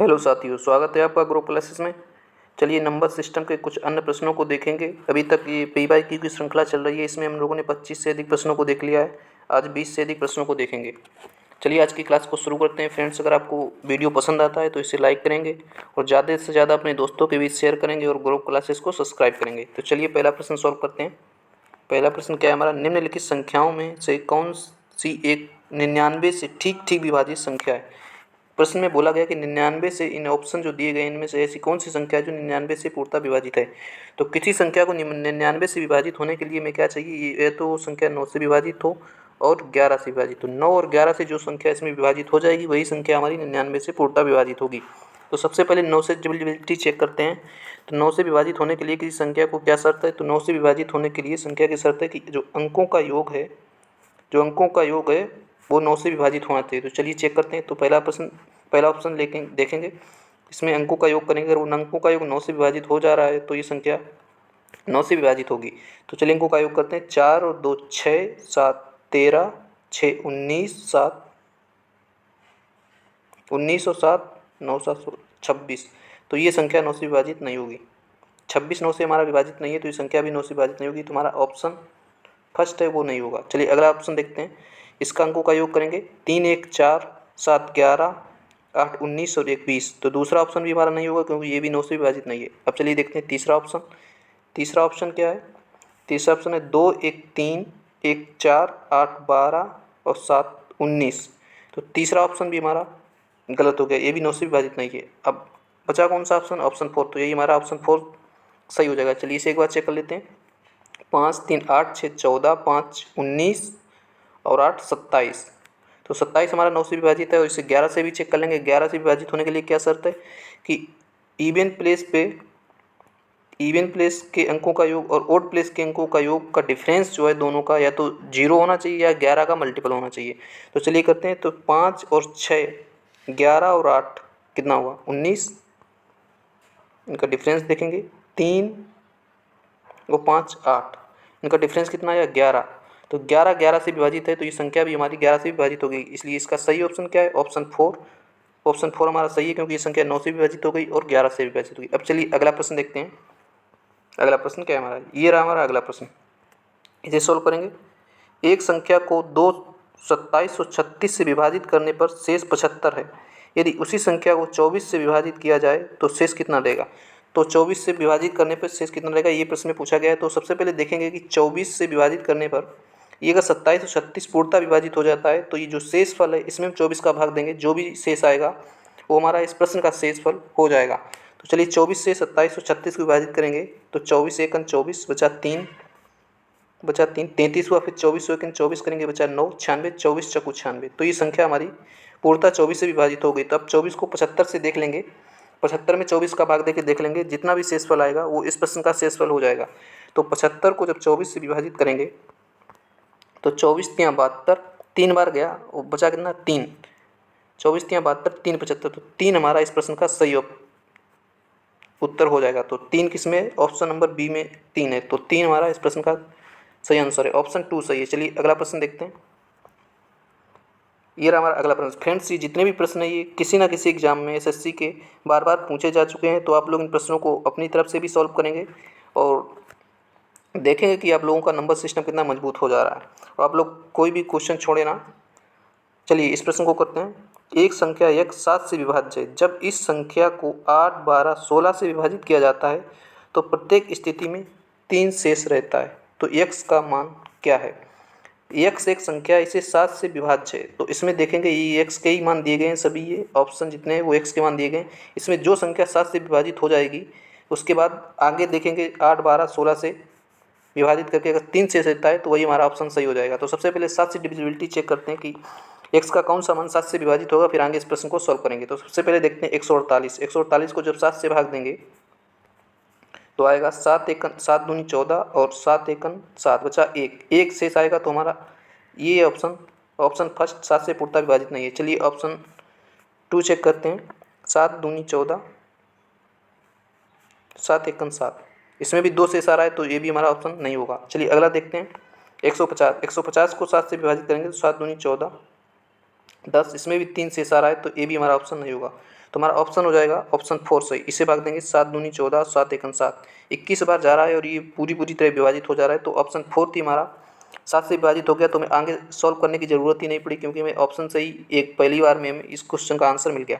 Hello साथियों, स्वागत है आपका ग्रुप क्लासेस में। चलिए नंबर सिस्टम के कुछ अन्य प्रश्नों को देखेंगे। अभी तक ये PYQ की श्रृंखला चल रही है, इसमें हम लोगों ने 25 से अधिक प्रश्नों को देख लिया है। आज 20 से अधिक प्रश्नों को देखेंगे। चलिए आज की क्लास को शुरू करते हैं। फ्रेंड्स, अगर आपको वीडियो पसंद आता है तो इसे लाइक करेंगे और ज़्यादा से ज़्यादा अपने दोस्तों के बीच शेयर करेंगे और ग्रुप क्लासेस को सब्सक्राइब करेंगे। तो चलिए पहला प्रश्न सॉल्व करते हैं। पहला प्रश्न क्या है हमारा, निम्नलिखित संख्याओं में से कौन सी एक 99 से ठीक ठीक विभाजित संख्या है। प्रश्न में बोला गया कि 99 से, इन ऑप्शन जो दिए गए इनमें से ऐसी कौन सी संख्या है जो 99 से पूर्णतः विभाजित है। तो किसी संख्या को 99 से विभाजित होने के लिए हमें क्या चाहिए, ये तो संख्या 9 से विभाजित हो और 11 से विभाजित हो। 9 और 11 से जो संख्या इसमें विभाजित हो जाएगी वही संख्या हमारी 99 से पूर्णतः विभाजित होगी। तो सबसे पहले 9 से डिविजिबिलिटी चेक करते हैं। तो 9 से विभाजित होने के लिए किसी संख्या को क्या शर्त है, तो 9 से विभाजित होने के लिए संख्या की शर्त है कि जो अंकों का योग है वो 9 से विभाजित होना चाहिए। तो चलिए चेक करते हैं। तो पहला ऑप्शन लेके देखेंगे, इसमें अंकों का योग करेंगे। अगर उन अंकों का योग 9 से विभाजित हो जा रहा है तो ये संख्या 9 से विभाजित होगी। तो चलिए अंकों का योग करते हैं। 4 और 2 6, 7 13, 6 19, 7 19 और 7 9 7 26। तो ये संख्या 9 से विभाजित नहीं होगी। 26 9 से हमारा विभाजित नहीं है, तो ये संख्या भी 9 से विभाजित नहीं होगी। तो हमारा ऑप्शन फर्स्ट है वो नहीं होगा। चलिए अगला ऑप्शन देखते हैं। इसका अंकों का योग करेंगे। 3 1 4, 7 11, 8 19 और 1 20। तो दूसरा ऑप्शन भी हमारा नहीं होगा क्योंकि ये भी 9 से विभाजित नहीं है। अब चलिए देखते हैं तीसरा ऑप्शन। तीसरा ऑप्शन क्या है, तीसरा ऑप्शन है 2 1 3, 1 4, 8 12 और 7 19। तो तीसरा ऑप्शन भी हमारा गलत हो गया, ये भी 9 से विभाजित नहीं है। अब बचा कौन सा ऑप्शन, ऑप्शन 4। तो यही हमारा ऑप्शन 4 सही हो जाएगा। चलिए इसे एक बार चेक कर लेते हैं। 5 3 8 6 14, 5 19 और 8 27। तो 27 हमारा 9 से विभाजित है और इसे 11 से भी चेक कर लेंगे। 11 से विभाजित होने के लिए क्या शर्त है कि इवन प्लेस के अंकों का योग और ओड प्लेस के अंकों का योग का डिफरेंस जो है दोनों का या तो 0 होना चाहिए या 11 का मल्टीपल होना चाहिए। तो चलिए करते हैं। तो 5 और 6, 11 और 8 कितना हुआ, 19। इनका डिफरेंस देखेंगे। 3 और 5 8, इनका डिफरेंस कितना आया, 11। तो 11 11 से विभाजित है, तो ये संख्या भी हमारी 11 से विभाजित हो गई। इसलिए इसका सही ऑप्शन क्या है, ऑप्शन 4। ऑप्शन 4 हमारा सही है क्योंकि ये संख्या 9 से विभाजित हो गई और 11 से विभाजित हो गई। अब चलिए अगला प्रश्न देखते हैं। अगला प्रश्न क्या है हमारा, ये रहा हमारा अगला प्रश्न। इसे सोल्व करेंगे। एक संख्या को 2 27 और 36 से विभाजित करने पर शेष 75 है। यदि उसी संख्या को 24 से विभाजित किया जाए तो शेष कितना रहेगा। तो 24 से विभाजित करने पर शेष कितना रहेगा, ये प्रश्न में पूछा गया है। तो सबसे पहले देखेंगे कि 24 से विभाजित करने पर ये अगर 27 और 36 पूर्णतः विभाजित हो जाता है तो ये जो शेष फल है इसमें हम 24 का भाग देंगे। जो भी शेष आएगा वो हमारा इस प्रश्न का शेष फल हो जाएगा। तो चलिए 24 से 27 और 36 को विभाजित करेंगे। तो 24 एकन 24 बचा 3, 33 हुआ। फिर 24 एकन 24 करेंगे, बचा 9, 96, 24 चौको 96। तो ये संख्या हमारी पूर्णतः 24 से विभाजित हो गई। तो अब 24 को 75 से देख लेंगे। 75 में 24 का भाग देके देख लेंगे, जितना भी शेषफल आएगा वो इस प्रश्न का शेषफल हो जाएगा। तो 75 को जब 24 से विभाजित करेंगे तो 24 3 72, 3 बार गया और बचा कितना, 3। 24 3 72, 3 75। तो 3 हमारा इस प्रश्न का सही उत्तर हो जाएगा। तो 3 किस में, ऑप्शन नंबर बी में 3 है। तो 3 हमारा इस प्रश्न का सही आंसर है, ऑप्शन 2 सही है। चलिए अगला प्रश्न देखते हैं। ये रहा हमारा अगला प्रश्न। फ्रेंड्स, ये जितने भी प्रश्न है ये किसी ना किसी एग्जाम में एसएससी के बार बार पूछे जा चुके हैं। तो आप लोग इन प्रश्नों को अपनी तरफ से भी सॉल्व करेंगे और देखेंगे कि आप लोगों का नंबर सिस्टम कितना मजबूत हो जा रहा है और आप लोग कोई भी क्वेश्चन छोड़े ना। चलिए इस प्रश्न को करते हैं। एक संख्या x 7 से विभाज्य है। जब इस संख्या को 8 12 16 से विभाजित किया जाता है तो प्रत्येक स्थिति में 3 शेष रहता है। तो x का मान क्या है। x एक संख्या, इसे 7 से विभाज्य है। तो इसमें देखेंगे ये x के ही मान दिए गए हैं, सभी ये ऑप्शन जितने हैं वो x के मान दिए गए हैं। इसमें जो संख्या 7 से विभाजित हो जाएगी उसके बाद आगे देखेंगे 8 12 16 से विभाजित करके अगर 3 शेष रहता है तो वही हमारा ऑप्शन सही हो जाएगा। तो सबसे पहले 7 से डिविजिबिलिटी चेक करते हैं कि x का कौन सा मान 7 से विभाजित होगा, फिर आगे इस प्रश्न को सॉल्व करेंगे। तो सबसे पहले देखते हैं 148। 148 को जब 7 से भाग देंगे तो आएगा 7 एकन 7 दूनी 14 और 7 एकन 7, बचा 1 शेष आएगा। तो हमारा ये ऑप्शन फर्स्ट 7 से पूर्णतः विभाजित नहीं है। चलिए ऑप्शन 2 चेक करते हैं। 7 दूनी 14, 7 एकन 7, इसमें भी 2 शेष आ रहा है तो ये भी हमारा ऑप्शन नहीं होगा। चलिए अगला देखते हैं। 150 150 को 7 से विभाजित करेंगे तो 7 दूनी 14, 10, इसमें भी 3 शेष आ रहा है तो ये भी हमारा ऑप्शन नहीं होगा। तो हमारा ऑप्शन हो जाएगा ऑप्शन 4 सही। इसे भाग देंगे 7 दूनी 14, 7 एकम 7, 21 बार जा रहा है और ये पूरी तरह विभाजित हो जा रहा है, तो ऑप्शन 4 थी हमारा 7 से विभाजित हो गया। तो मैं आगे सॉल्व करने की ज़रूरत ही नहीं पड़ी क्योंकि मैं ऑप्शन से ही एक पहली बार में इस क्वेश्चन का आंसर मिल गया।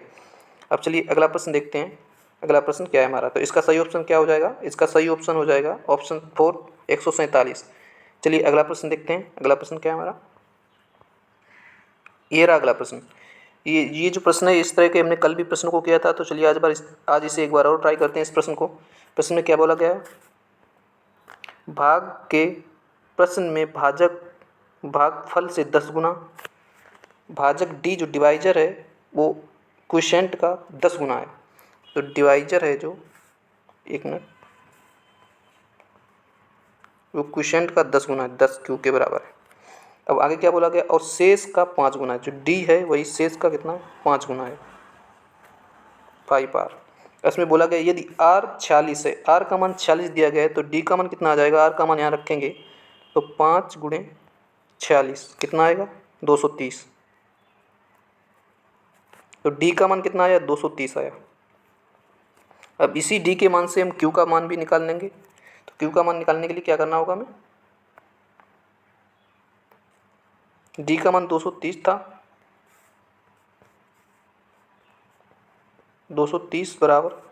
अब चलिए अगला प्रश्न देखते हैं। अगला प्रश्न क्या है हमारा, तो इसका सही ऑप्शन क्या हो जाएगा, इसका सही ऑप्शन हो जाएगा ऑप्शन 4 147। चलिए अगला प्रश्न देखते हैं। अगला प्रश्न क्या है हमारा, ये रहा अगला प्रश्न। ये जो प्रश्न है इस तरह के हमने कल भी प्रश्न को किया था, तो चलिए आज इसे एक बार और ट्राई करते हैं इस प्रश्न को। प्रश्न में क्या बोला गया है, भाग के प्रश्न में भाजक भागफल से 10 गुना, भाजक डी जो डिवाइजर है वो क्वोशिएंट का 10 गुना है। तो डिवाइजर है जो, एक मिनट, वो क्वोशिएंट का 10 गुना है, 10 क्यू के बराबर है। अब आगे क्या बोला गया, और शेष का 5 गुना है। जो डी है वही शेष का कितना है, 5 गुना है, 5r। इसमें बोला गया यदि r 46 है, r का मान 46 दिया गया है, तो d का मान कितना आ जाएगा, r का मान यहाँ रखेंगे तो 5 गुणे 46 कितना आएगा 230। तो d का मान कितना आया 230 आया। अब इसी d के मान से हम q का मान भी निकाल लेंगे। तो q का मान निकालने के लिए क्या करना होगा हमें, d का मान 230 था, 230 बराबर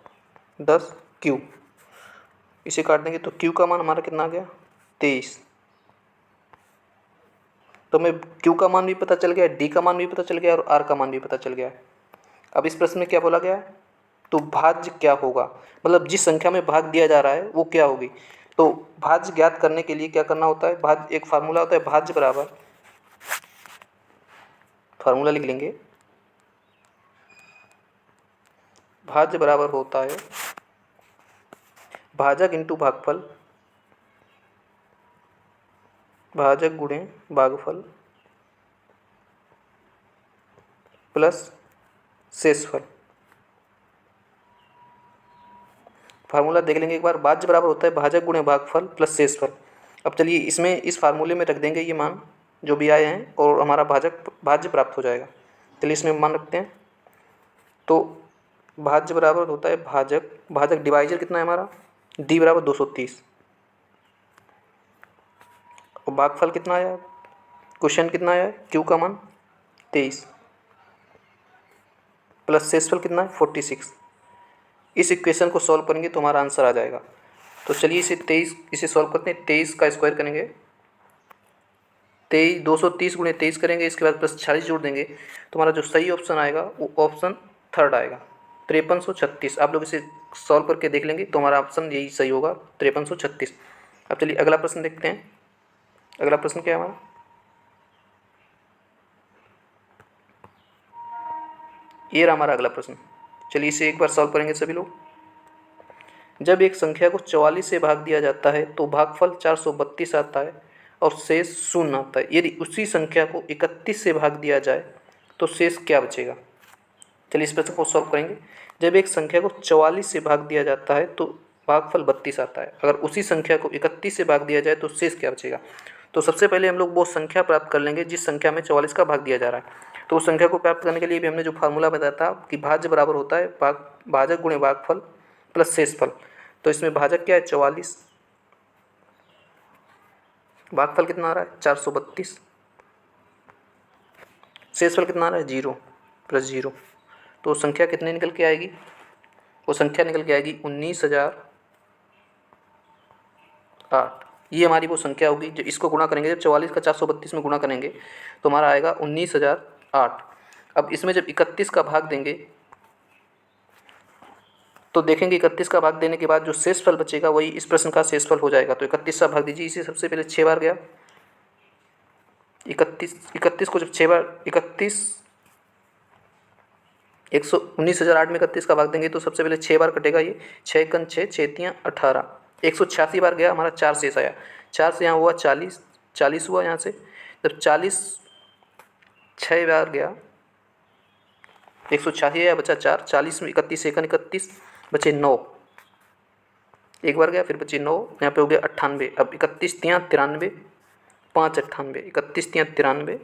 10 q, इसे काट देंगे तो q का मान हमारा कितना आ गया 23। तो हमें q का मान भी पता चल गया, d का मान भी पता चल गया और r का मान भी पता चल गया। अब इस प्रश्न में क्या बोला गया है, तो भाज्य क्या होगा, मतलब जिस संख्या में भाग दिया जा रहा है वो क्या होगी। तो भाज्य ज्ञात करने के लिए क्या करना होता है, भाज्य एक फार्मूला होता है, भाज्य बराबर, फार्मूला लिख लेंगे, भाज्य बराबर होता है भाजक इंटू भागफल, भाजक गुणे भागफल प्लस शेषफल। फार्मूला देख लेंगे एक बार, भाज्य बराबर होता है भाजक गुणे भागफल प्लस शेषफल। अब चलिए इसमें इस फार्मूले में रख देंगे ये मान जो भी आए हैं और हमारा भाज्य प्राप्त हो जाएगा। चलिए इसमें मान रखते हैं। तो भाज्य बराबर होता है भाजक डिवाइजर कितना है हमारा, d बराबर 230, और भागफल कितना आया, क्वोशिएंट कितना आया, q का मान 23 प्लस शेषफल कितना है 46। इस इक्वेशन को सॉल्व करेंगे तो हमारा आंसर आ जाएगा। तो चलिए इसे सॉल्व करते हैं। 23 का स्क्वायर करेंगे, 230 गुणे 23 करेंगे, इसके बाद प्लस 46 जोड़ देंगे, तो हमारा जो सही ऑप्शन आएगा वो ऑप्शन 3 आएगा 5336। आप लोग इसे सॉल्व करके देख लेंगे तो हमारा ऑप्शन यही सही होगा 5336। अब चलिए अगला प्रश्न देखते हैं। अगला प्रश्न क्या है हमारा, ये रहा हमारा अगला प्रश्न। चलिए इसे एक बार सॉल्व करेंगे सभी लोग। जब एक संख्या को 44 से भाग दिया जाता है तो भागफल 432 आता है और शेष 0 आता है। यदि उसी संख्या को 31 से भाग दिया जाए तो शेष क्या बचेगा। चलिए इस प्रश्न को सॉल्व करेंगे। जब एक संख्या को 44 से भाग दिया जाता है तो भागफल 32 आता है, अगर उसी संख्या को 31 से भाग दिया जाए तो शेष क्या बचेगा। तो सबसे पहले हम लोग वो संख्या प्राप्त कर लेंगे जिस संख्या में 44 का भाग दिया जा रहा है। तो उस संख्या को प्राप्त करने के लिए भी हमने जो फार्मूला बताया था कि भाज्य बराबर होता है भाजक गुणे भागफल प्लस शेषफल। तो इसमें भाजक क्या है 44, भागफल कितना आ रहा है 432, शेषफल कितना आ रहा है 0 प्लस 0। तो संख्या कितनी निकल के आएगी, वो संख्या निकल के आएगी 19,008। ये हमारी वो संख्या होगी जो इसको गुणा करेंगे, जब 44 का 432 में गुणा करेंगे तो हमारा आएगा 19,008। अब इसमें जब 31 का भाग देंगे तो देखेंगे 31 का भाग देने के बाद जो शेषफल बचेगा वही इस प्रश्न का शेषफल हो जाएगा। तो 31 का भाग दीजिए, इसे सबसे पहले 6 बार गया, 31 को जब 6 बार 19,008 में 31 का भाग देंगे तो सबसे पहले 6 बार कटेगा। ये 6 कन 6, 6 तियाँ 18, 186 बार गया, हमारा 4 शेष आया। 4 से यहाँ हुआ 40 हुआ यहाँ से, जब 40 6 बार गया 186 आया, बचा 4, 40 में 31 एकन 31 बचे 9, एक बार गया फिर बचे 9, यहाँ पे हो गया 98। अब 31 तियाँ 93, 5 98, 31 तियाँ 93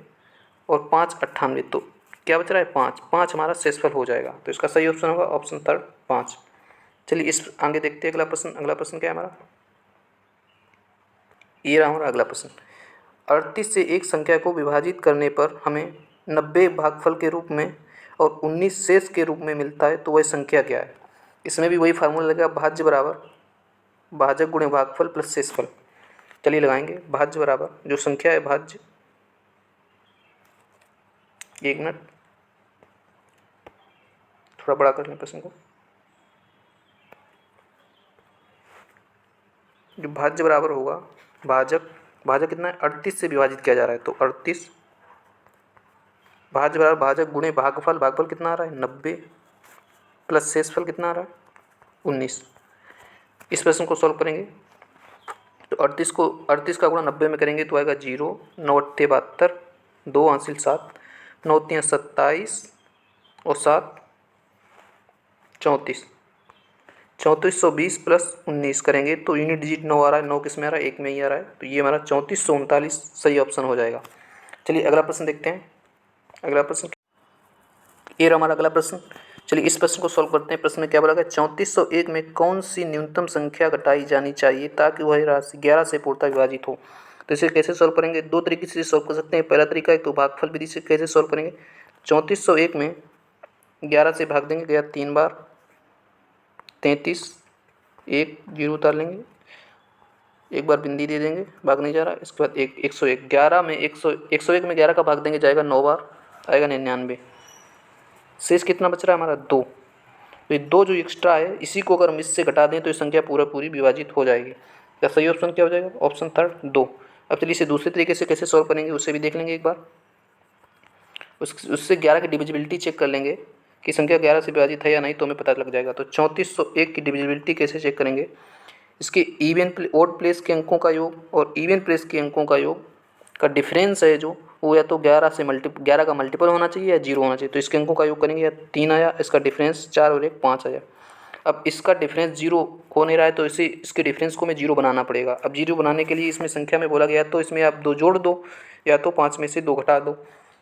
और 5 98, तो क्या बच रहा है 5, 5 हमारा शेषफल हो जाएगा। तो इसका सही ऑप्शन होगा ऑप्शन थर्ड 5। चलिए इस आगे देखते हैं अगला प्रश्न। अगला प्रश्न क्या है हमारा, ये रहा हमारा अगला प्रश्न। 38 से एक संख्या को विभाजित करने पर हमें 90 भागफल के रूप में और 19 शेष के रूप में मिलता है, तो वह संख्या क्या है। इसमें भी वही फार्मूला लगेगा, भाज्य बराबर भाजक गुणे भागफल प्लस शेषफल। चलिए लगाएंगे, भाज्य बराबर जो संख्या है भाज्य, एक मिनट थोड़ा बड़ा कर लें प्रश्न को। जो भाज्य बराबर होगा भाजक, भाजक कितना है 38 से विभाजित किया जा रहा है, तो 38 भाज्य बराबर भाजक गुणे भागफल, भागफल कितना आ रहा है 90 प्लस शेषफल कितना आ रहा है 19। इस प्रश्न को सॉल्व करेंगे तो 38 का गुणा 90 में करेंगे तो आएगा 0, 9 8 72, 2 हासिल 7, 9 3 27 और 7 34, 3420 प्लस 19 करेंगे तो यूनिट डिजिट 9 आ रहा है, 9 किस में आ रहा है 1 में ही आ रहा है, तो ये हमारा 3439 सही ऑप्शन हो जाएगा। चलिए अगला प्रश्न देखते हैं। अगला प्रश्न ये रहा हमारा अगला प्रश्न। चलिए इस प्रश्न को सॉल्व करते हैं। प्रश्न में क्या बोला गया, 3401 में कौन सी न्यूनतम संख्या घटाई जानी चाहिए ताकि वह राशि 11 से पूर्णतः विभाजित हो। तो इसे कैसे सॉल्व करेंगे, दो तरीके से सॉल्व कर सकते हैं। पहला तरीका है तो भागफल विधि से कैसे सॉल्व करेंगे, 3401 में 11 से भाग देंगे, गया 3 बार, 33, 1 0 उतार लेंगे, एक बार बिंदी दे देंगे, भाग नहीं जा रहा। इसके बाद 101, 11 में 101 में 11 का भाग देंगे, जाएगा 9 बार, आएगा 99। शेष कितना बच रहा है हमारा 2। तो ये 2 जो एक्स्ट्रा है इसी को अगर हम इससे घटा दें तो ये संख्या पूरी विभाजित हो जाएगी। तो सही ऑप्शन क्या हो जाएगा, ऑप्शन थर्ड 2। अब चलिए इसे दूसरे तरीके से कैसे सॉल्व करेंगे उसे भी देख लेंगे एक बार। उससे 11 की डिविजिबिलिटी चेक कर लेंगे कि संख्या 11 से विभाजित है या नहीं, तो हमें पता लग जाएगा। तो 3401 की डिविजिबिलिटी कैसे चेक करेंगे, इसके इवन ओड प्लेस के अंकों का योग और इवन प्लेस के अंकों का योग का डिफरेंस है जो, वो या तो 11 का मल्टीपल होना चाहिए या 0 होना चाहिए। तो इसके अंकों का योग करेंगे, या 3 आया, इसका डिफरेंस 4 और 1 5 आया। अब इसका डिफरेंस 0 हो नहीं रहा है तो इसके डिफरेंस को हमें 0 बनाना पड़ेगा। अब 0 बनाने के लिए इसमें संख्या में बोला गया तो इसमें आप 2 जोड़ दो या तो 5 में से 2 घटा दो।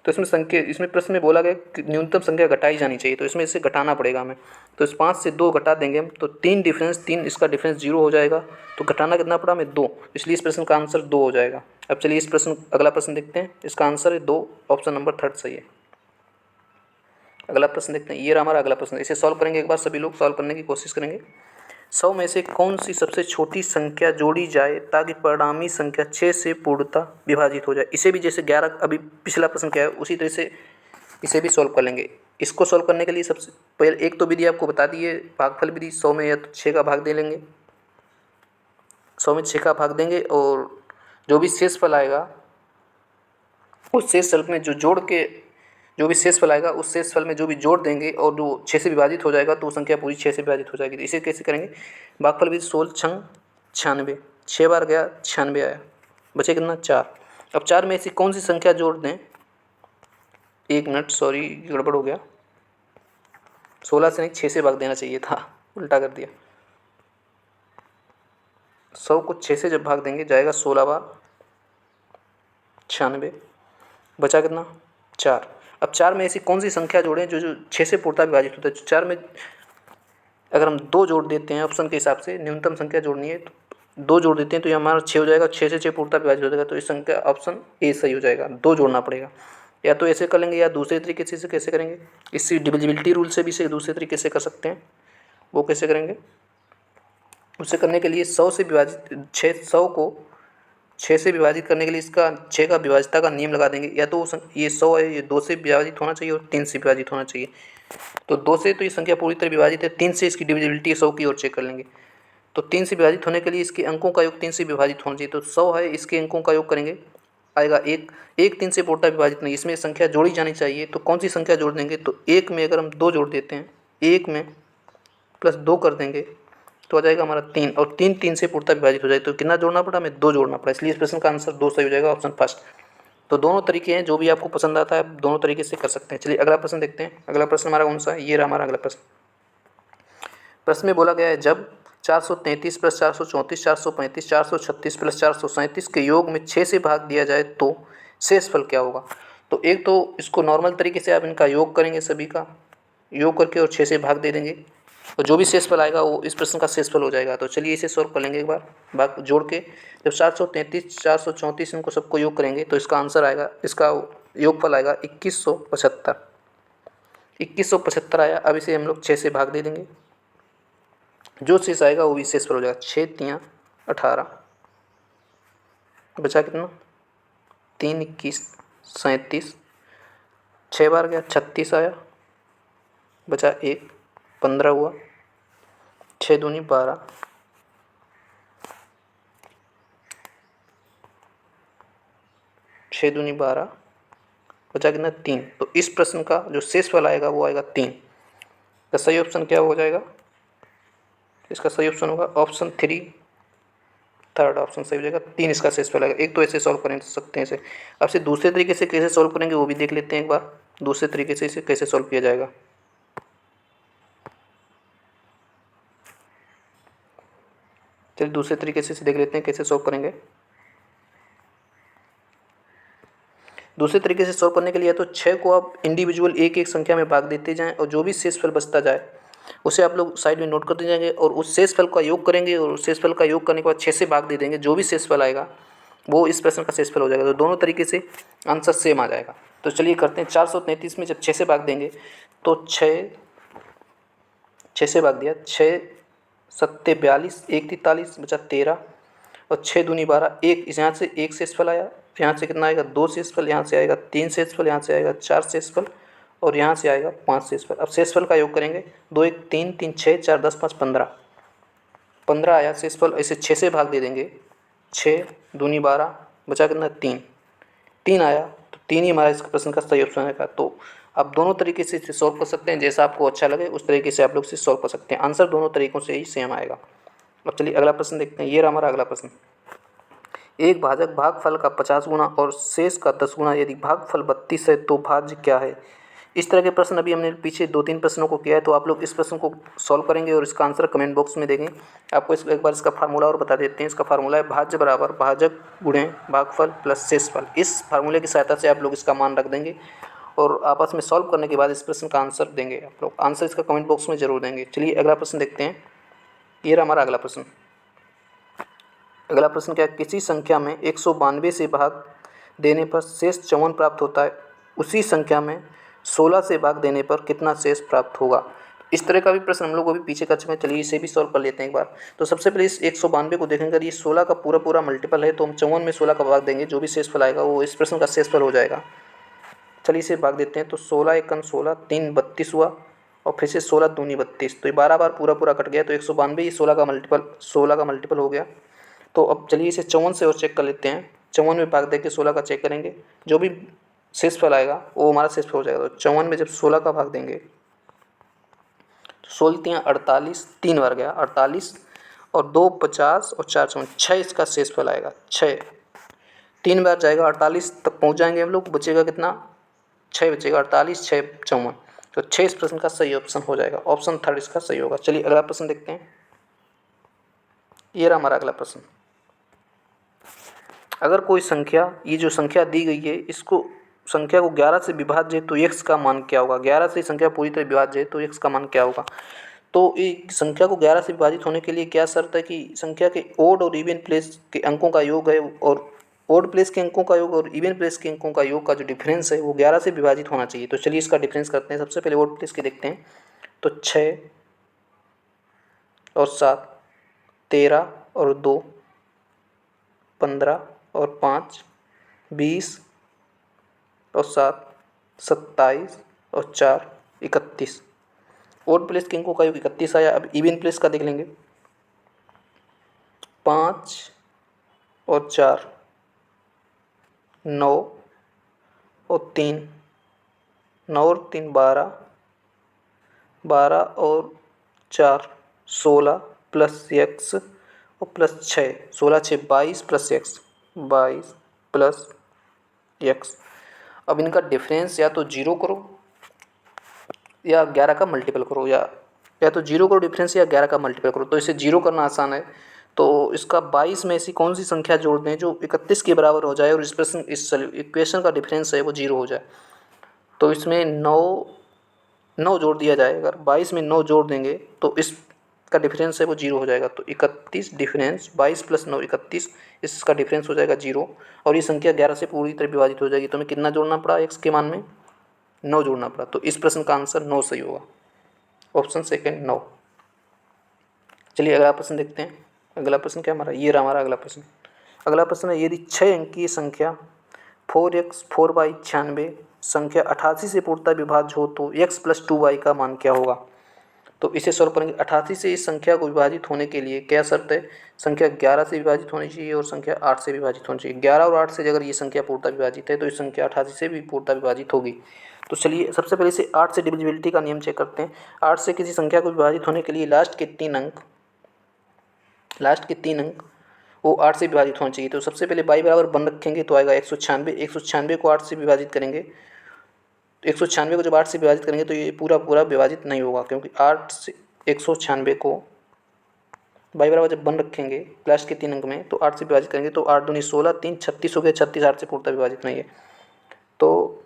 तो इसमें प्रश्न में बोला गया कि न्यूनतम संख्या घटाई जानी चाहिए, तो इसमें इसे घटाना पड़ेगा हमें। तो इस 5 से 2 घटा देंगे हम तो 3 इसका डिफरेंस 0 हो जाएगा। तो घटाना कितना पड़ा हमें 2, इसलिए इस प्रश्न का आंसर 2 हो जाएगा। अब चलिए इस प्रश्न अगला प्रश्न देखते हैं। इसका आंसर है 2, ऑप्शन नंबर थर्ड सही है। अगला प्रश्न देखते हैं, ये रहा हमारा अगला प्रश्न। इसे सॉल्व करेंगे, एक बार सभी लोग सॉल्व करने की कोशिश करेंगे। 100 में से कौन सी सबसे छोटी संख्या जोड़ी जाए ताकि परिणामी संख्या 6 से पूर्णतः विभाजित हो जाए। इसे भी जैसे 11 अभी पिछला प्रश्न क्या है उसी तरह से इसे भी सॉल्व कर लेंगे। इसको सॉल्व करने के लिए सबसे पहले एक तो विधि आपको बता दी है, भागफल विधि। 100 में या तो 6 का भाग दे लेंगे, 100 में 6 का भाग देंगे और जो भी शेषफल आएगा उस शेषफल में जो भी शेषफल आएगा उस शेषफल में जो भी जोड़ देंगे और जो 6 से विभाजित हो जाएगा तो वो संख्या पूरी 6 से विभाजित हो जाएगी। तो इसे कैसे करेंगे, भागफल विधि 16 छंग 96, 6 बार गया 96 आया, बचे कितना 4। अब 4 में ऐसी कौन सी संख्या जोड़ दें, 1 मिनट सॉरी गड़बड़ हो गया, 16 से नहीं 6 से भाग देना चाहिए था, उल्टा कर दिया। 100 को 6 से जब भाग देंगे जाएगा 16 बार 96, बचा कितना 4। अब 4 में ऐसी कौन सी संख्या जोड़ें जो 6 से पूर्णतः विभाजित होता है। 4 में अगर हम 2 जोड़ देते हैं, ऑप्शन के हिसाब से न्यूनतम संख्या जोड़नी है तो 2 जोड़ देते हैं तो ये हमारा 6 हो जाएगा, 6 से 6 पूर्णतः विभाजित हो जाएगा। तो इस संख्या ऑप्शन ए सही हो जाएगा, 2 जोड़ना पड़ेगा। या तो ऐसे कर लेंगे या दूसरे तरीके से कैसे करेंगे, इसी डिविजिबिलिटी रूल से भी इसे दूसरे तरीके से कर सकते हैं। वो कैसे करेंगे, उसे करने के लिए 100 से विभाजित 100 को 6 से विभाजित करने के लिए इसका 6 का विभाजिता का नियम लगा देंगे। या तो ये 100 है, ये 2 से विभाजित होना चाहिए और 3 से विभाजित होना चाहिए। तो 2 से तो ये संख्या पूरी तरह विभाजित है, 3 से इसकी डिविजिबिलिटी 100 की ओर चेक कर लेंगे। तो 3 से विभाजित होने के लिए इसके अंकों का योग 3 से विभाजित होना चाहिए। तो 100 है, इसके अंकों का योग करेंगे, आएगा 1, 3 से पूर्णतः विभाजित नहीं, इसमें संख्या जोड़ी जानी चाहिए। तो कौन सी संख्या जोड़ देंगे, तो 1 में अगर हम 2 जोड़ देते हैं, 1 में प्लस 2 कर देंगे तो आ जाएगा हमारा 3, और 3 से पूर्णतः विभाजित हो जाए। तो कितना जोड़ना पड़ा हमें, 2 जोड़ना पड़ा, इसलिए इस प्रश्न का आंसर 2 सही हो जाएगा, ऑप्शन फर्स्ट। तो दोनों तरीके हैं, जो भी आपको पसंद आता है आप दोनों तरीके से कर सकते हैं। चलिए अगला प्रश्न देखते हैं। अगला प्रश्न हमारा कौन सा है, ये रहा हमारा अगला प्रश्न। प्रश्न में बोला गया है जब 433 प्लस 434 435 436 प्लस 437 के योग में 6 से भाग दिया जाए तो शेषफल क्या होगा। तो एक तो इसको नॉर्मल तरीके से आप इनका योग करेंगे, सभी का योग करके और 6 से भाग दे देंगे, तो जो भी शेषफल आएगा वो इस प्रश्न का शेषफल हो जाएगा। तो चलिए इसे सॉल्व कर लेंगे एक बार भाग जोड़ के। जब 733 434 इनको सबको योग करेंगे तो इसका आंसर आएगा, इसका योगफल आएगा 2175। 2175 आया। अब इसे हम लोग 6 से भाग दे देंगे, जो शेष आएगा वो भी शेषफल हो जाएगा। 6 तियाँ 18, बचा कितना 3 21 37, 6 बार गया 36 आया, बचा 1 15 हुआ, 6 दूनी 12, 6 दूनी 12, बचा कितना 3। तो इस प्रश्न का जो शेषफल आएगा वो आएगा 3। तो सही ऑप्शन क्या हो जाएगा? इसका सही ऑप्शन होगा ऑप्शन 3, थर्ड ऑप्शन सही हो जाएगा। 3 इसका शेषफल आएगा। एक तो ऐसे सॉल्व कर सकते हैं इसे। अब से दूसरे तरीके से कैसे सॉल्व करेंगे वो भी देख लेते हैं एक बार, दूसरे तरीके से इसे कैसे सॉल्व किया जाएगा। चलिए दूसरे तरीके से इसे देख लेते हैं कैसे सॉल्व करेंगे। दूसरे तरीके से सॉल्व करने के लिए तो 6 को आप इंडिविजुअल एक एक संख्या में भाग देते जाएं और जो भी शेषफल बचता जाए उसे आप लोग साइड में नोट करते जाएंगे और उस शेषफल का योग करेंगे और उस शेषफल का योग करने के बाद 6 से भाग दे देंगे। जो भी शेषफल आएगा वो इस प्रश्न का शेषफल हो जाएगा। तो दोनों तरीके से आंसर सेम आ जाएगा। तो चलिए करते हैं। 433 में जब 6 से भाग देंगे तो 6 से भाग दिया, 6 सत्ते 42, 1 43, बचा 13 और 6 दूनी 12। एक यहाँ से एक शेषफल आया, यहाँ से कितना आएगा 2 शेषफल, यहाँ से आएगा 3 शेषफल, यहाँ से आएगा 4 शेषफल और यहाँ से आएगा 5 शेषफल। अब शेषफल का योग करेंगे, 2 1 3 3 6 4 10 5 15, 15 आया शेषफल। इसे 6 से भाग दे देंगे, 6 दूनी 12, बचा कितना 3 आया। तो 3 ही हमारा इस प्रश्न का सही ऑप्शन आएगा। तो आप दोनों तरीके से इसे सॉल्व कर सकते हैं, जैसा आपको अच्छा लगे उस तरीके से आप लोग इसे सॉल्व कर सकते हैं। आंसर दोनों तरीकों से ही सेम आएगा। अब चलिए अगला प्रश्न देखते हैं। ये रहा हमारा अगला प्रश्न। एक भाजक भागफल का 50 गुना और शेष का 10 गुना यदि भागफल 32 है तो भाज्य क्या है? इस तरह के प्रश्न अभी हमने पीछे 2-3 प्रश्नों को किया है। तो आप लोग इस प्रश्न को सॉल्व करेंगे और इसका आंसर कमेंट बॉक्स में देंगे। आपको एक बार इसका फार्मूला और बता देते हैं। इसका फार्मूला है भाज्य बराबर भाजक गुणे भागफल प्लस शेषफल। इस फार्मूले की सहायता से आप लोग इसका मान रख देंगे और आपस में सॉल्व करने के बाद इस प्रश्न का आंसर देंगे। आप लोग आंसर इसका कमेंट बॉक्स में जरूर देंगे। चलिए अगला प्रश्न देखते हैं। ये रहा हमारा अगला प्रश्न। अगला प्रश्न क्या है? किसी संख्या में 192 से भाग देने पर शेष 54 प्राप्त होता है, उसी संख्या में 16 से भाग देने पर कितना शेष प्राप्त होगा? इस तरह का भी प्रश्न हम लोग को भी पीछे कर चुके हैं। चलिए इसे भी सॉल्व कर लेते हैं एक बार। तो सबसे पहले इस 192 को देखेंगे, ये 16 का पूरा मल्टीपल है तो हम 54 में 16 का भाग देंगे, जो भी शेषफल आएगा वो इस प्रश्न का शेषफल हो जाएगा। चलिए इसे भाग देते हैं। तो 16 एकम 16, 3 32 हुआ और फिर से 16 दूनी 32, तो ये 12 बार पूरा कट गया। तो 192 ये 16 का मल्टीपल हो गया। तो अब चलिए इसे 54 से और चेक कर लेते हैं। 54 में भाग देके 16 का चेक करेंगे, जो भी शेषफल आएगा वो हमारा शेषफल हो जाएगा। तो 54 में जब 16 का भाग देंगे तो 16 48, 3 बार गया 48 और 2 50 और 4 54, 6 इसका शेषफल आएगा। 6 3 बार जाएगा, 48 तक पहुंच जाएंगे हम लोग। बचेगा कितना? 6 बचेगा। 48 6 54, तो 6 इस प्रश्न का सही ऑप्शन हो जाएगा। ऑप्शन थर्ड इसका सही होगा। चलिए अगला प्रश्न देखते हैं। ये रहा हमारा अगला प्रश्न। अगर कोई संख्या, ये जो संख्या दी गई है, इसको संख्या को 11 से विभाज्य है तो x का मान क्या होगा? 11 से संख्या पूरी तरह विभाज्य है तो x का मान क्या होगा? तो एक संख्या को 11 से विभाजित होने के लिए क्या शर्त है कि संख्या के ओड और इवन प्लेस के अंकों का योग है, और ओड प्लेस के अंकों का योग और इवन प्लेस के अंकों का योग का जो डिफरेंस है वो 11 से विभाजित होना चाहिए। तो चलिए इसका डिफरेंस करते हैं। सबसे पहले ओड प्लेस के देखते हैं। तो 6 और 7, 13 और 2, 15 और 5, 20 और 7, 27 और 4, 31। ओड प्लेस के अंकों का योग 31 आया। अब इवन प्लेस का देख लेंगे। 5 और 4, 9 और 3, 9 और 3 12, 12 और 4 16 प्लस x और plus 6, 16 6 22 plus x, 22 plus x। अब इनका डिफरेंस या तो 0 करो या 11 का मल्टीपल करो, या तो 0 करो डिफरेंस या 11 का मल्टीपल करो। तो इसे 0 करना आसान है। तो इसका 22 में ऐसी कौन सी संख्या जोड़ दें जो 31 के बराबर हो जाए और इस इक्वेशन का डिफरेंस है वो 0 हो जाए। तो इसमें 9 जोड़ दिया जाए। अगर 22 में 9 जोड़ देंगे तो इसका डिफरेंस है वो 0 हो जाएगा। तो 31 डिफरेंस 22 + 9 31, इसका डिफरेंस हो जाएगा 0 और ये संख्या 11 से पूरी तरह विभाजित हो जाएगी। तो हमें कितना जोड़ना पड़ा x के मान में? 9 जोड़ना पड़ा। तो इस प्रश्न का आंसर 9 सही होगा। Option second 9। चलिए अगला प्रश्न देखते हैं। अगला प्रश्न क्या हमारा, ये रहा हमारा अगला प्रश्न। अगला प्रश्न है, यदि 6 अंकीय संख्या 4x 4y 96 संख्या 88 से पूर्णतः विभाज्य हो तो x + 2y का मान क्या होगा? तो इसे सॉल्व करेंगे। 88 से इस संख्या को विभाजित होने के लिए क्या शर्त है? संख्या 11 से विभाजित होनी चाहिए और संख्या 8 से विभाजित होनी चाहिए। 11 और 8 से अगर ये संख्या पूर्णतः विभाजित है तो इस संख्या 88 से भी पूर्णतः विभाजित होगी। तो चलिए सबसे पहले इसे 8 से डिविजिबिलिटी का नियम चेक करते हैं। 8 से किसी संख्या को विभाजित होने के लिए लास्ट के 3 अंक वो 8 से विभाजित होना चाहिए। तो सबसे पहले y बराबर 1 रखेंगे तो आएगा 196। 196 को 8 से विभाजित करेंगे, 196 को जब 8 से विभाजित करेंगे तो ये पूरा विभाजित नहीं होगा, क्योंकि 8 से 196 को y बराबर जब 1 रखेंगे लास्ट के 3 अंक में तो 8 से विभाजित करेंगे तो 8 दूनी 16, 3 36 हो गया। 36 8 से पूर्णतः विभाजित नहीं है। तो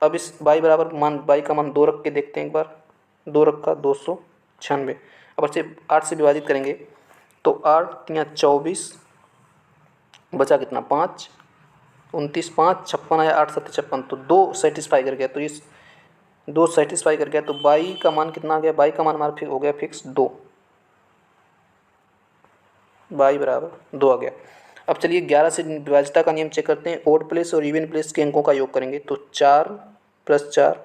अब इस y बराबर y का मान 2 रख के देखते हैं एक बार। 2 रखा 296। अब इसे 8 से विभाजित करेंगे तो 8 या 24 बचा कितना 5, 29 5 56 आया 8 7 56। तो 2 सेटिस्फाई कर गया। तो इस 2 सेटिस्फाई कर गया तो y का मान कितना आ गया? y का मान हमारा हो गया फिक्स 2। y बराबर 2 आ गया। अब चलिए 11 से विभाज्यता का नियम चेक करते हैं। ओड प्लेस और इवन प्लेस के अंकों का योग करेंगे तो 4 + 4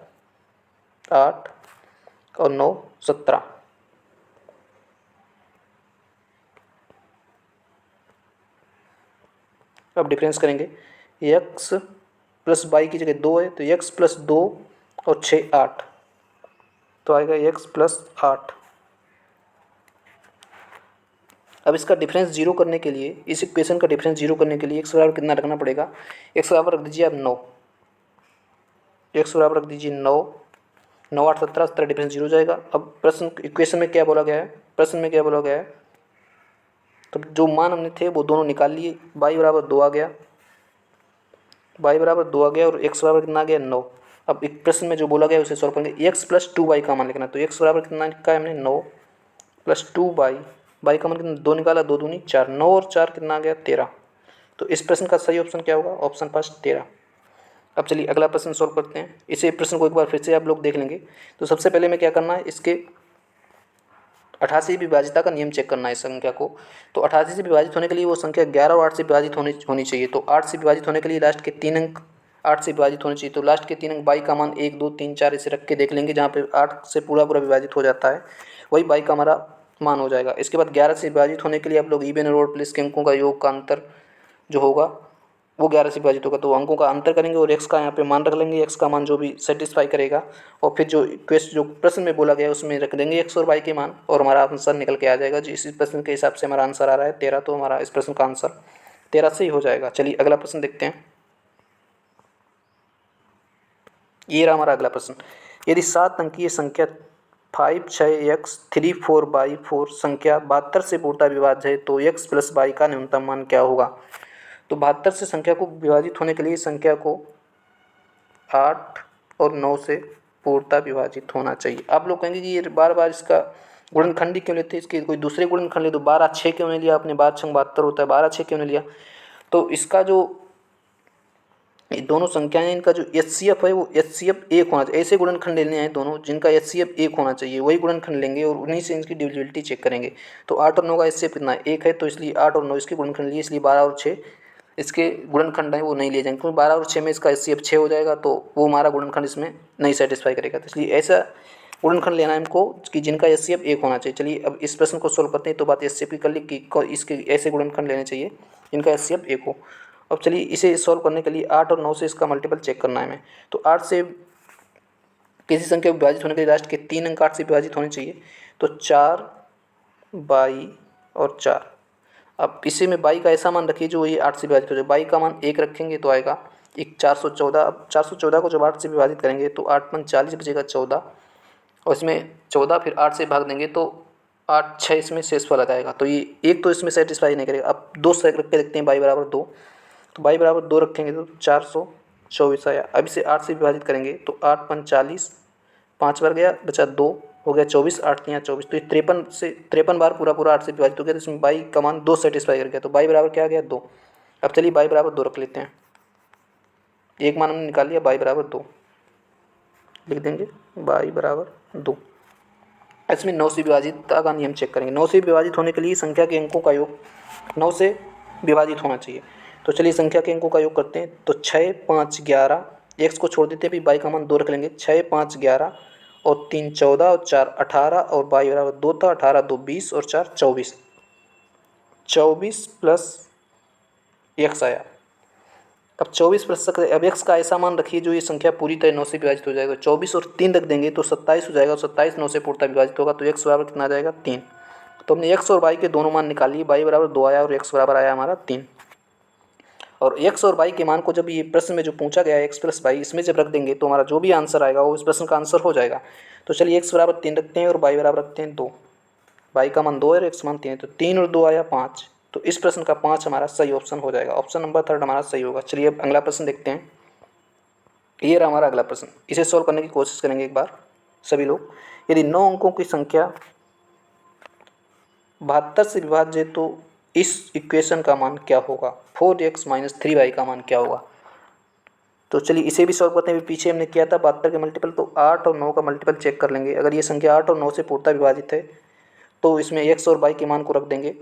8 और 9 17। अब डिफरेंस करेंगे। x + y की जगह 2 है तो x + 2 और 6 8, तो आएगा x + 8। अब इसका डिफरेंस 0 करने के लिए, इस इक्वेशन का डिफरेंस 0 करने के लिए x बराबर कितना रखना पड़ेगा? x बराबर रख दीजिए आप 9। x बराबर रख दीजिए 9, 9 8 17, 17 डिफरेंस 0 हो जाएगा। अब प्रश्न इक्वेशन में क्या बोला गया है? प्रश्न में क्या बोला गया है? तो जो मान हमने थे वो दोनों निकाल लिए। y बराबर 2 आ गया, y बराबर 2 आ गया और x बराबर कितना आ गया 9। अब एक प्रश्न में जो बोला गया उसे सॉल्व करेंगे। x + 2y का मान लिखना। तो x बराबर कितना लिखा है हमने 9 + 2y, y का मान कितना 2 निकाला, 2 दूनी 4, 9 और 4 कितना आ गया 13। तो इस प्रश्न का सही ऑप्शन क्या होगा? Option first 13। अब चलिए अगला प्रश्न सॉल्व करते हैं। इसे प्रश्न को एक बार फिर से आप लोग देख लेंगे। तो सबसे पहले में क्या करना है, इसके 88 विभाजिता का नियम चेक करना है इस संख्या को। तो 88 से विभाजित होने के लिए वो संख्या 11 और 8 से विभाजित होनी चाहिए। तो 8 से विभाजित होने के लिए लास्ट के 3 अंक 8 से विभाजित होने चाहिए। तो लास्ट के 3 अंक y का मान 1 2 3 4 इसे रख के देख लेंगे। जहाँ पे 8 से पूरा विभाजित हो जाता है वही y का हमारा मान हो जाएगा। इसके बाद 11 से विभाजित होने के लिए आप लोग इवन और ओड प्लेस के अंकों का योग का अंतर जो होगा वो 11 से विभाजित होगा। तो अंकों का अंतर करेंगे और x का यहाँ पे मान रख लेंगे। x का मान जो भी सेटिस्फाई करेगा और फिर जो प्रश्न में बोला गया उसमें रख देंगे x और y के मान और हमारा आंसर निकल के आ जाएगा। जो इसी प्रश्न के हिसाब से हमारा आंसर आ रहा है 13। तो हमारा इस प्रश्न का आंसर 13 से ही हो जाएगा। चलिए अगला प्रश्न देखते हैं। ये रहा हमारा अगला प्रश्न। यदि 7 अंकीय संख्या 5 6x 3 4/4 संख्या 72 से पूर्णतः विभाज्य है तो x + y का न्यूनतम मान क्या होगा? तो 72 से संख्या को विभाजित होने के लिए संख्या को 8 और 9 से पूर्णतः विभाजित होना चाहिए। आप लोग कहेंगे कि ये बार बार इसका गुणनखंडी क्यों लेते हैं, इसके कोई दूसरे गुणनखंड ले। तो 12 6 क्यों नहीं लिया आपने? 12 6 72 होता है, 12 6 क्यों नहीं लिया? तो इसका जो ये दोनों संख्याएं इनका जो HCF है वो HCF 1 होना चाहिए। ऐसे गुणनखंड लेने हैं दोनों जिनका HCF 1 होना चाहिए, वही गुणनखंड लेंगे और उन्हीं से इनकी डिविजिबिलिटी चेक करेंगे। तो 8 और 9 का HCF कितना है? 1 है। तो इसलिए 8 और 9 इसके गुणनखंड लिए, इसलिए 12 और 6 इसके गुणनखंड हैं वो नहीं लिए जाएंगे, क्योंकि 12 और 6 में इसका HCF 6 हो जाएगा। तो वो हमारा गुणनखंड इसमें नहीं सेटिस्फाई करेगा। तो इसलिए ऐसा गुणनखंड लेना है हमको कि जिनका HCF 1 होना चाहिए। चलिए अब इस प्रश्न को सोल्व करते हैं। तो बात HCF की कर ली कि इसके ऐसे गुणनखंड लेने चाहिए जिनका HCF 1 हो। अब चलिए इसे सॉल्व करने के लिए 8 और 9 से इसका मल्टीपल चेक करना है हमें। तो 8 से किसी संख्या विभाजित होने के लिए लास्ट के 3 अंक 8 से विभाजित होने चाहिए। तो 4 22 और 4। अब इसे में y का ऐसा मान रखिए जो ये 8 से विभाजित हो जाए। y का मान 1 रखेंगे तो आएगा 414। अब 414 को जब 8 से विभाजित करेंगे तो 8 × 5 = 40 बचेगा 14 और इसमें 14 फिर 8 से भाग देंगे तो 8 6 इसमें शेषफल आ जाएगा। तो ये एक तो इसमें सेटिस्फाई नहीं करेगा। अब 2 से रख के देखते हैं, y बराबर 2, तो y बराबर 2 रखेंगे तो 424 आया। अब इसे 8 से विभाजित करेंगे तो 8 पंच 40, 5 बार गया बचा 2, हो गया 24, 8 तियाँ 24, तो ये 53 बार पूरा 8 से विभाजित हो गया। तो इसमें y का मान 2 सेटिस्फाई कर गया, तो y बराबर क्या आ गया 2। अब चलिए y बराबर 2 रख लेते हैं, एक मान हमने निकाल लिया, y बराबर 2 लिख देंगे, y बराबर 2। इसमें 9 से विभाजितता का नियम चेक करेंगे। 9 से विभाजित होने के लिए संख्या के अंकों का योग 9 से विभाजित होना चाहिए। तो चलिए संख्या के अंकों का योग करते हैं। तो 6 5 11, x को छोड़ देते हैं, फिर y का मान 2 रख लेंगे। 6 5 11 और 3 14 और 4 18 और y बराबर 2 था, 18 2 20 और 4 24, 24 प्लस x आया। अब 24 प्लस अब x का ऐसा मान रखिए जो ये संख्या पूरी तरह 9 से विभाजित हो जाएगा। 24 और 3 रख देंगे तो 27 हो जाएगा, और 27 9 से पूर्णतः विभाजित होगा, तो x बराबर कितना आ जाएगा 3। तो हमने x और y के दोनों मान निकाल लिए, y बराबर 2 आया और x बराबर आया हमारा 3। और x और y के मान को जब ये प्रश्न में जो पूछा गया है x प्लस y, इसमें जब रख देंगे तो हमारा जो भी आंसर आएगा वो इस प्रश्न का आंसर हो जाएगा। तो चलिए x बराबर 3 रखते हैं और y बराबर रखते हैं 2। y का मान 2 है और x मान 3 है, तो 3 और 2 आया 5। तो इस प्रश्न का 5 हमारा सही ऑप्शन हो जाएगा। ऑप्शन नंबर 3 हमारा सही होगा। चलिए अब अगला प्रश्न देखते हैं। ये रहा हमारा अगला प्रश्न, इसे सॉल्व करने की कोशिश करेंगे एक बार सभी लोग। यदि 9 अंकों की संख्या 72 से विभाज्य है तो इस इक्वेशन का मान क्या होगा? 4x - 3y का मान क्या होगा? तो चलिए इसे भी सॉल्व करते हैं। पीछे हमने किया था 72 के मल्टीपल, तो 8 और 9 का मल्टीपल चेक कर लेंगे। अगर ये संख्या 8 और 9 से पूर्णतः विभाजित है तो इसमें x और y के मान को रख देंगे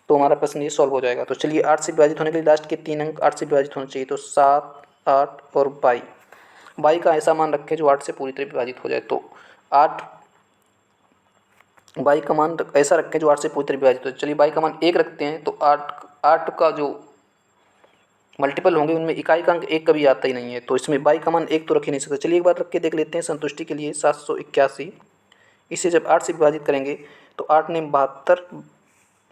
तो हमारा प्रश्न ये सॉल्व हो जाएगा। तो चलिए 8 से विभाजित होने के लिए लास्ट के 3 अंक 8 से विभाजित होने चाहिए, तो 7 8 और y का ऐसा मान रखें जो 8 से पूरी तरह विभाजित हो जाए। तो 8 y का मान ऐसा रखें जो 8 से पूरी तरह विभाजित हो जाए। चलिए y का मान 1 रखते हैं, तो 8 का जो मल्टीपल होंगे उनमें इकाई का अंक 1 कभी आता ही नहीं है, तो इसमें y का मान 1 तो रख ही नहीं सकते। चलिए एक बार रख के देख लेते हैं संतुष्टि के लिए। 781, इसे जब 8 से विभाजित करेंगे तो 8 ने 72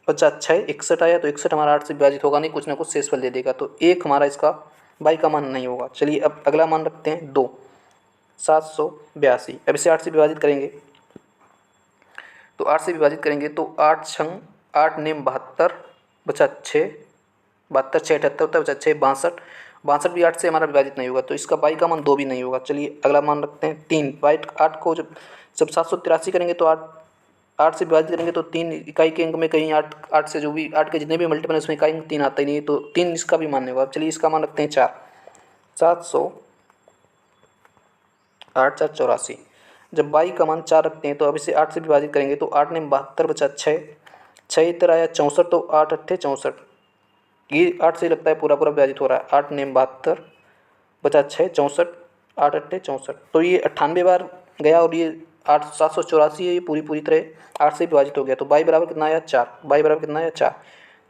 50 6 61 आया, तो 61 हमारा 8 से विभाजित होगा नहीं, कुछ ना कुछ शेषफल दे देगा, तो 1 हमारा इसका y का मान नहीं होगा। चलिए अब अगला मान रखते हैं 2, 782। अब इसे 8 से विभाजित करेंगे, तो 8 से विभाजित करेंगे तो 8 छंग 8 नेम 72 बचा 6, 72 6 78 होता है, बचा 6 62, 62 भी 8 से हमारा विभाजित नहीं होगा, तो इसका y का मान 2 भी नहीं होगा। चलिए अगला मान रखते हैं 3, 8 को जब 783 करेंगे तो 8 से विभाजित करेंगे तो 3 इकाई के अंक में कहीं 8 से जो भी 8 के जितने भी मल्टीपल है उसमें इकाई अंक 3 आता ही नहीं है, तो 3 इसका भी मान नहीं होगा। चलिए इसका मान रखते हैं 4, 708 4 84। जब y का मान 4 रखते हैं तो अब इसे 8 से विभाजित करेंगे तो 8 ने 72 बचा 6, 6 इधर आया 64, तो 8 8 64, ये 8 से लगता है पूरा विभाजित हो रहा है। 8 ने 72 बचा 6 64, 8 8 64, तो ये 98 बार गया और ये 784 है, ये पूरी तरह 8 से विभाजित हो गया। तो y बराबर कितना आया 4, y बराबर कितना आया 4।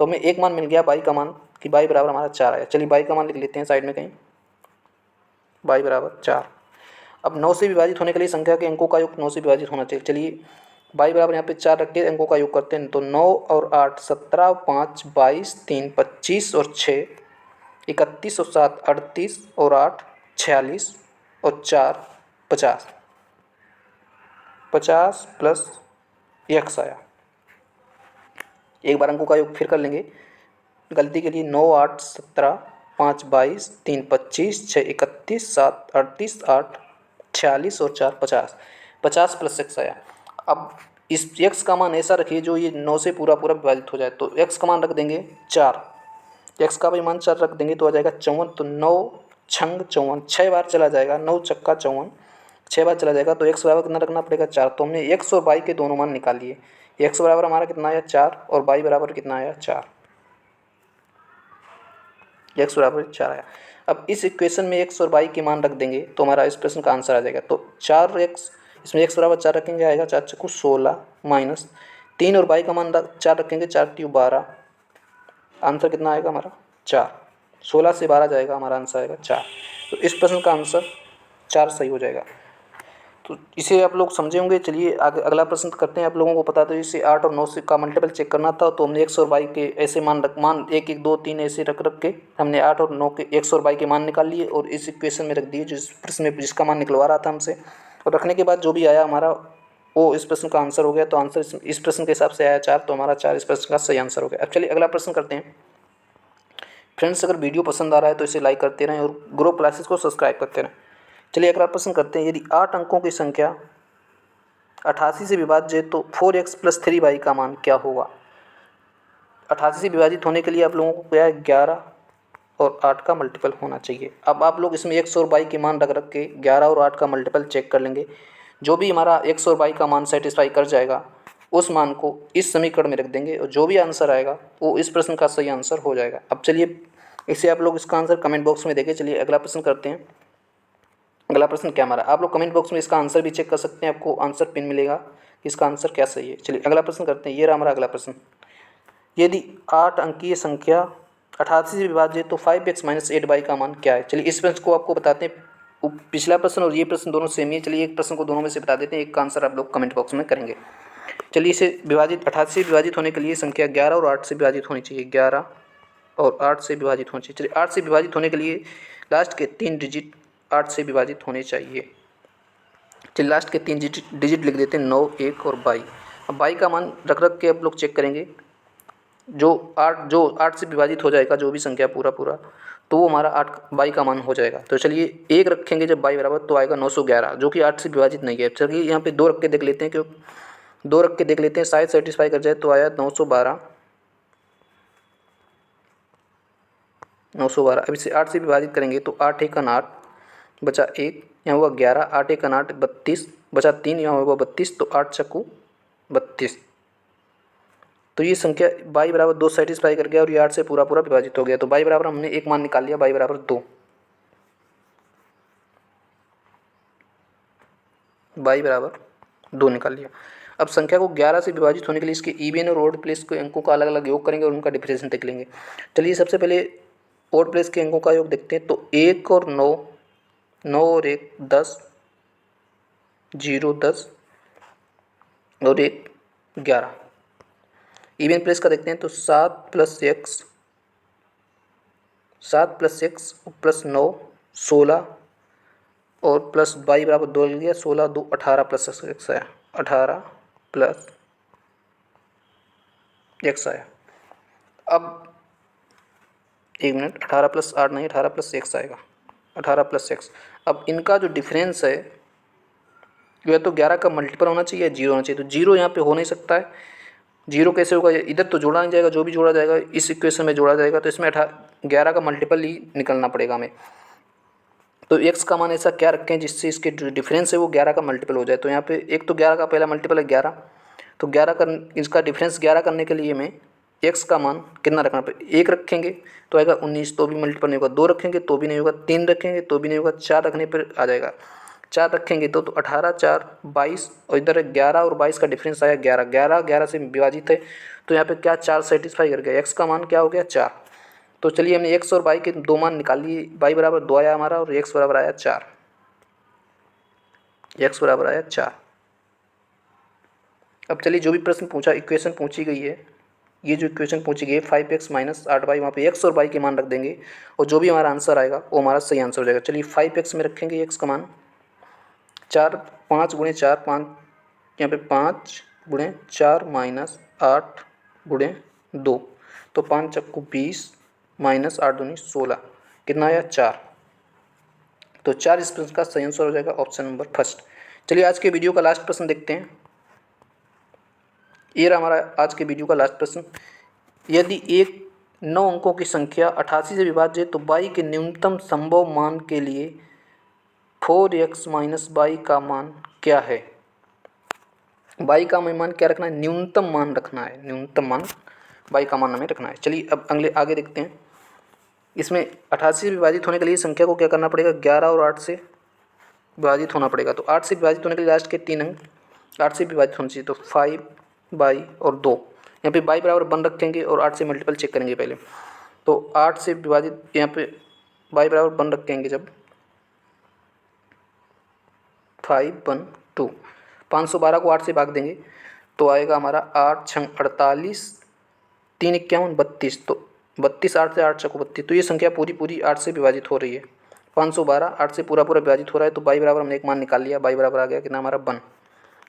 तो हमें एक मान मिल गया y का मान कि y बराबर हमारा 4 आया। चलिए y का मान लिख लेते हैं साइड में कहीं, y बराबर 4। अब 9 से विभाजित होने के लिए संख्या के अंकों का योग 9 से विभाजित होना चाहिए। चलिए y बराबर यहाँ पे 4 रख के अंकों का योग करते हैं, तो 9 और 8 17, 5 22, 3 25 और 6 31 और 7 38 और 8 46 और 4 50, 50 प्लस x आया। एक बार अंकों का योग फिर कर लेंगे गलती के लिए। 9 8 17, 5 22, 3 25, 6 31, 7 38, 8 46 और 4 50, 50 प्लस x आया। अब इस x का मान ऐसा रखिए जो ये 9 से पूरा विभाजित हो जाए, तो x का मान रख देंगे 4, x का भी मान 4 रख देंगे तो आ जाएगा 54, तो 9 छंग 54, 6 बार चला जाएगा, 9 चक्का 54, 6 बार चला जाएगा, तो x बराबर कितना रखना पड़ेगा 4। तो हमने x और y के दोनों मान निकाल लिए। x बराबर हमारा कितना आया 4 और y बराबर कितना आया 4, x बराबर 4 आया। अब इस इक्वेशन में x और y के मान रख देंगे तो हमारा इस प्रश्न का आंसर आ जाएगा। तो 4x, इसमें x बराबर 4 रखेंगे आएगा 4 चक्कू 16 माइनस 3 और y का मान 4 रखेंगे 4 त्रिक 12, आंसर कितना आएगा हमारा 4, 16 से 12 जाएगा, हमारा आंसर आएगा 4। तो इस प्रश्न का आंसर 4 सही हो जाएगा। तो इसे आप लोग समझे होंगे। चलिए अगला प्रश्न करते हैं। आप लोगों को पता था इसे 8 और 9 से का मल्टीपल चेक करना था, तो हमने x और y के ऐसे मान 1 1 2 3 ऐसे रख के हमने 8 और 9 के x और y के मान निकाल लिए और इस इक्वेशन में रख दिए जिस प्रश्न में जिसका मान निकलवा रहा था हमसे। और रखने के बाद जो भी आया हमारा वो इस प्रश्न का आंसर हो गया। तो आंसर इस प्रश्न के हिसाब से आया 4, तो हमारा 4 इस प्रश्न का सही आंसर हो गया। अब चलिए अगला प्रश्न करते हैं। फ्रेंड्स, अगर वीडियो पसंद आ रहा है तो इसे लाइक करते रहें और ग्रुप क्लासेस को सब्सक्राइब करते रहें। चलिए अगला प्रश्न करते हैं। यदि 8 अंकों की संख्या 88 से विभाज्य है तो 4x + 3y का मान क्या होगा। 88 से विभाजित होने के लिए आप लोगों को क्या है, 11 और 8 का मल्टीपल होना चाहिए। अब आप लोग इसमें x और y के मान रख रख के 11 और 8 का मल्टीपल चेक कर लेंगे। जो भी हमारा x और y का मान सेटिस्फाई कर जाएगा उस मान को इस समीकरण में रख देंगे और जो भी आंसर आएगा वो इस प्रश्न का सही आंसर हो जाएगा। अब चलिए इसे आप लोग इसका आंसर कमेंट बॉक्स में देखें। चलिए अगला प्रश्न करते हैं। अगला प्रश्न क्या हमारा, आप लोग कमेंट बॉक्स में इसका आंसर भी चेक कर सकते हैं, आपको आंसर पिन मिलेगा कि इसका आंसर क्या सही है। चलिए अगला प्रश्न करते हैं। ये रहा हमारा अगला प्रश्न। यदि 8 अंकीय संख्या 88 से विभाज्य है तो 5x - 8y का मान क्या है। चलिए इस प्रश्न को आपको बताते हैं। पिछला प्रश्न और ये प्रश्न दोनों सेम ही है। चलिए एक प्रश्न को दोनों में से बता देते हैं, एक का आंसर आप लोग कमेंट बॉक्स में करेंगे। चलिए इसे विभाजित 88 से विभाजित होने के लिए संख्या 11 और 8 से विभाजित होनी चाहिए। 11 और 8 से विभाजित होनी चाहिए। चलिए 8 से विभाजित होने के लिए लास्ट के 3 डिजिट 8 से विभाजित होने चाहिए। चलिए लास्ट के 3 डिजिट लिख देते हैं, 9, 1 और 22। अब 22 का मान रख रख के आप लोग चेक करेंगे। जो 8 से विभाजित हो जाएगा जो भी संख्या पूरा तो वो हमारा 22 का मान हो जाएगा। तो चलिए 1 रखेंगे जब 22 बराबर तो आएगा 911, जो कि 8 से विभाजित नहीं है। चलिए यहाँ पे 2 रख के देख लेते हैं, क्यों 2 रख के देख लेते हैं, शायद सेटिस्फाई कर जाए। तो आया 912। अब इसे 8 से विभाजित करेंगे तो 8 × 8 बचा 1, यहाँ हुआ 11, 8 × 8 32, बचा 3, यहाँ हुआ 32, तो 8 × 32। तो ये संख्या 22 बराबर 2 सेटिस्फाई कर गया और ये 8 से पूरा विभाजित हो गया। तो 22 बराबर हमने एक मान निकाल लिया, 22 बराबर 2। 22 बराबर 2 निकाल लिया। अब संख्या को 11 से विभाजित होने के लिए इसके इवन और ओड प्लेस के अंकों का अलग अलग योग करेंगे और उनका डिफरेंशियल देख लेंगे। चलिए सबसे पहले ओड प्लेस के अंकों का योग देखते हैं। तो 1 और 9, 9 और 1 10, 0 10 और 1 11। इवन प्लेस का देखते हैं तो 7 + x + 9 16 और प्लस 22 बराबर 2 लिख दिया, 16 2 18 + x आया, 18 + x आया। अब एक मिनट, 18 + 8 नहीं, 18 + x आएगा, 18 + x। अब इनका जो डिफरेंस है या तो 11 का मल्टीपल होना चाहिए या 0 होना चाहिए। तो 0 यहाँ पे हो नहीं सकता है। 0 कैसे होगा, इधर तो जोड़ा नहीं जाएगा, जो भी जोड़ा जाएगा इस इक्वेशन में जोड़ा जाएगा। तो इसमें 11 का मल्टीपल ही निकलना पड़ेगा हमें। तो x का मान ऐसा क्या रखें जिससे इसके जो डिफरेंस है वो 11 का मल्टीपल हो जाए। तो यहाँ पे एक तो 11 का पहला मल्टीपल है 11, तो 11 का इसका डिफरेंस 11 करने के लिए हमें x का मान कितना रखना पड़ेगा, 1 रखेंगे तो आएगा 19, तो भी मल्टीपल नहीं होगा। 2 रखेंगे तो भी नहीं होगा। 3 रखेंगे तो भी नहीं होगा। 4 रखने पर आ जाएगा। 4 रखेंगे तो 18 4 22 और इधर 11 और 22 का डिफरेंस आया 11, 11 11 से विभाजित है। तो यहाँ पे क्या 4 सेटिस्फाई कर गया, x का मान क्या हो गया 4। तो चलिए हमने x और y के 2 मान निकाल लिए। y बराबर 2 आया हमारा और x बराबर आया 4, x बराबर आया 4। अब चलिए जो भी प्रश्न पूछा, इक्वेशन पूछी गई है, ये जो इक्वेशन पूछी गई है 5x - 8y, वहाँ पे x और y के मान रख देंगे और जो भी हमारा आंसर आएगा वो हमारा सही आंसर हो जाएगा। चलिए 5x में रखेंगे x का मान 4, 5 × 4 5, यहाँ पे 5 × 4 - 8 × 2, तो 5 × 20 - 8 दूनी 16, कितना आया 4। तो 4 इस प्रश्न का सही आंसर हो जाएगा, ऑप्शन नंबर फर्स्ट। चलिए आज के वीडियो का लास्ट प्रश्न देखते हैं। ये रहा हमारा आज के वीडियो का लास्ट प्रश्न। यदि एक 9 अंकों की संख्या 88 से विभाज्य है तो y के न्यूनतम संभव मान के लिए 4x - y का मान क्या है। y का मान क्या रखना है, न्यूनतम मान रखना है, न्यूनतम मान y का मान हमें रखना है। चलिए अब आगे देखते हैं। इसमें 88 से विभाजित होने के लिए संख्या को क्या करना पड़ेगा, 11 और 8 से विभाजित होना पड़ेगा। तो 8 से विभाजित होने के लिए लास्ट के 3 अंक 8 से विभाजित होना चाहिए। तो 5 बाई और 2, यहाँ पे y बराबर 1 रखेंगे और 8 से मल्टीपल चेक करेंगे पहले। तो 8 से विभाजित, यहाँ पे y बराबर 1 रखेंगे जब 5 1 2, 512 को 8 से भाग देंगे तो आएगा हमारा 8 6 48, 3 51 32, तो 32 8 से 8 6 32। तो ये संख्या पूरी 8 से विभाजित हो रही है। 512 8 से पूरा विभाजित हो रहा है। तो y बराबर हमने एक मान निकाल लिया, y बराबर आ गया कितना हमारा 1।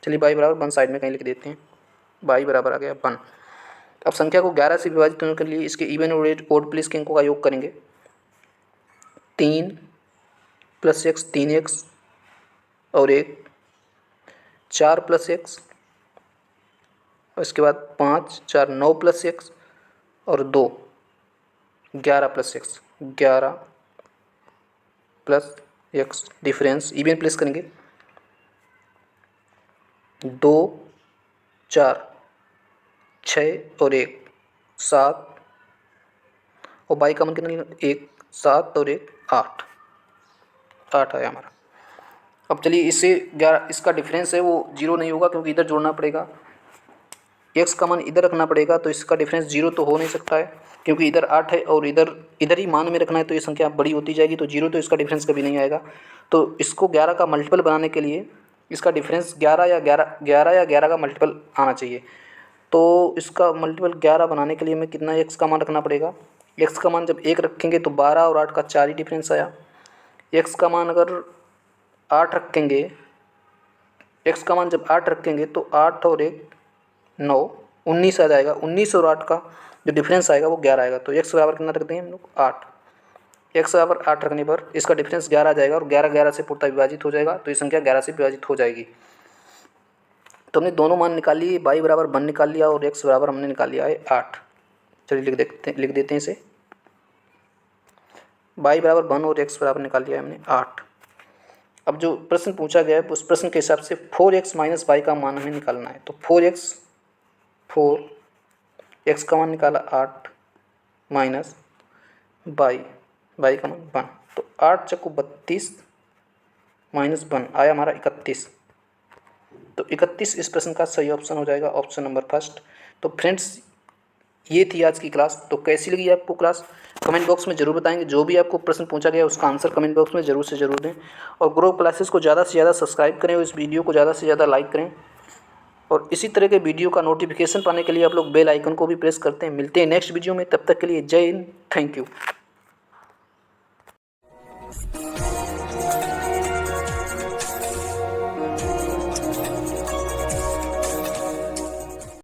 चलिए y बराबर 1 साइड में कहीं लिख देते हैं, y बराबर आ गया 1। अब संख्या को 11 से विभाजित करने के लिए इसके इवन और ओड प्लेस के अंकों का योग करेंगे। 3 + x 3x और 1, 4 + x, उसके बाद 5 4 9 + x और 2 11 + x 11 + x difference even place करेंगे। 2 4 6 और 1 7 और y का मान कितना 1 7 और 1 8 आया हमारा। अब चलिए इससे 11 इसका डिफरेंस है वो 0 नहीं होगा क्योंकि इधर जोड़ना पड़ेगा, x का मान इधर रखना पड़ेगा, तो इसका डिफरेंस 0 तो हो नहीं सकता है क्योंकि इधर 8 है और इधर ही मान में रखना है, तो ये संख्या बड़ी होती जाएगी, तो 0 तो इसका डिफरेंस कभी नहीं आएगा। तो इसको 11 का मल्टीपल बनाने के लिए इसका डिफरेंस 11 या 11 का मल्टीपल आना चाहिए। तो इसका मल्टीपल 11 बनाने के लिए हमें कितना x का मान रखना पड़ेगा। x का मान जब 1 रखेंगे तो 12 और 8 का 4 ही डिफरेंस आया। x का मान अगर 8 रखेंगे, x का मान जब 8 रखेंगे तो 8 और 1 9 19 आ जाएगा। 19 और 8 का जो डिफरेंस आएगा वो 11 आएगा। तो x बराबर कितना रख देंगे हम लोग 8। x बराबर 8 रखने पर इसका डिफरेंस 11 आ जाएगा और 11 11 से पूर्णतः विभाजित हो जाएगा, तो ये संख्या 11 से विभाजित हो जाएगी। तो हमने दोनों मान निकाल लिए, y बराबर 1 निकाल लिया और x बराबर हमने निकाल लिया है 8। चलिए लिख देते हैं इसे। y बराबर 1 और x बराबर निकाल लिया है हमने 8। अब जो प्रश्न पूछा गया है उस प्रश्न के हिसाब से 4x - y का मान हमें निकालना है। तो 4x का मान निकाला 8 माइनस y का मान 1, तो 8 चक्कू 32 माइनस 1 आया हमारा 31। तो 31 इस प्रश्न का सही ऑप्शन हो जाएगा, ऑप्शन नंबर फर्स्ट। तो फ्रेंड्स ये थी आज की क्लास। तो कैसी लगी आपको क्लास कमेंट बॉक्स में ज़रूर बताएंगे। जो भी आपको प्रश्न पूछा गया उसका आंसर कमेंट बॉक्स में ज़रूर से ज़रूर दें और ग्रो क्लासेस को ज़्यादा से ज़्यादा सब्सक्राइब करें और इस वीडियो को ज़्यादा से ज़्यादा लाइक करें और इसी तरह के वीडियो का नोटिफिकेशन पाने के लिए आप लोग बेल आइकन को भी प्रेस करते हैं। मिलते हैं नेक्स्ट वीडियो में, तब तक के लिए जय हिंद, थैंक यू।